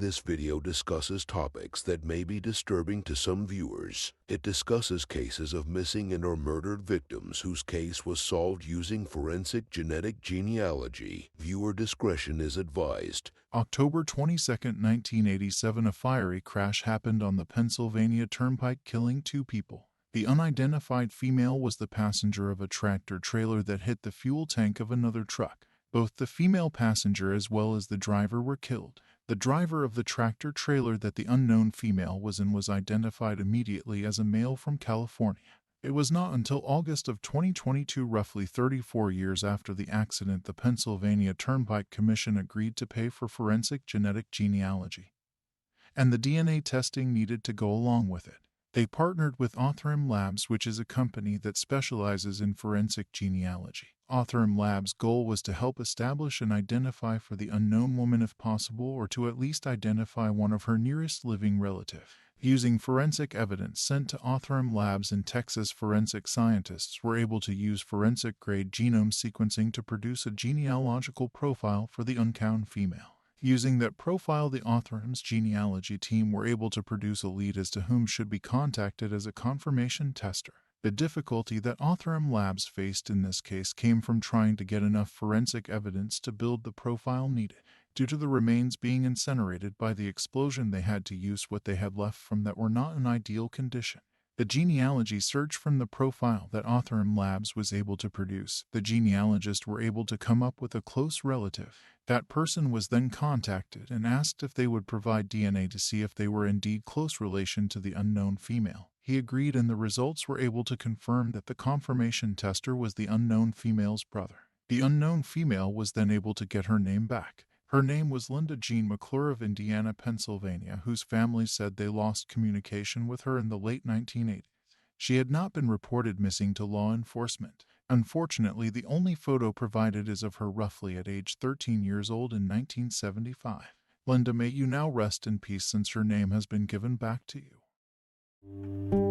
This video discusses topics that may be disturbing to some viewers. It discusses cases of missing and or murdered victims whose case was solved using forensic genetic genealogy. Viewer discretion is advised. October 22, 1987, a fiery crash happened on the Pennsylvania Turnpike, killing 2 people. The unidentified female was the passenger of a tractor-trailer that hit the fuel tank of another truck. Both the female passenger as well as the driver were killed. The driver of the tractor-trailer that the unknown female was in was identified immediately as a male from California. It was not until August of 2022, roughly 34 years after the accident, the Pennsylvania Turnpike Commission agreed to pay for forensic genetic genealogy and the DNA testing needed to go along with it. They partnered with Othram Labs, which is a company that specializes in forensic genealogy. Othram Labs' goal was to help establish and identify for the unknown woman if possible, or to at least identify one of her nearest living relative. Using forensic evidence sent to Othram Labs in Texas, forensic scientists were able to use forensic-grade genome sequencing to produce a genealogical profile for the unfound female. Using that profile, the Othram's genealogy team were able to produce a lead as to whom should be contacted as a confirmation tester. The difficulty that Othram Labs faced in this case came from trying to get enough forensic evidence to build the profile needed. Due to the remains being incinerated by the explosion, they had to use what they had left from that were not in ideal condition. The genealogy search from the profile that Othram Labs was able to produce, the genealogists were able to come up with a close relative. That person was then contacted and asked if they would provide DNA to see if they were indeed close relation to the unknown female. He agreed, and the results were able to confirm that the confirmation tester was the unknown female's brother. The unknown female was then able to get her name back. Her name was Linda Jean McClure of Indiana, Pennsylvania, whose family said they lost communication with her in the late 1980s. She had not been reported missing to law enforcement. Unfortunately, the only photo provided is of her roughly at age 13 years old in 1975. Linda, may you now rest in peace, since her name has been given back to you.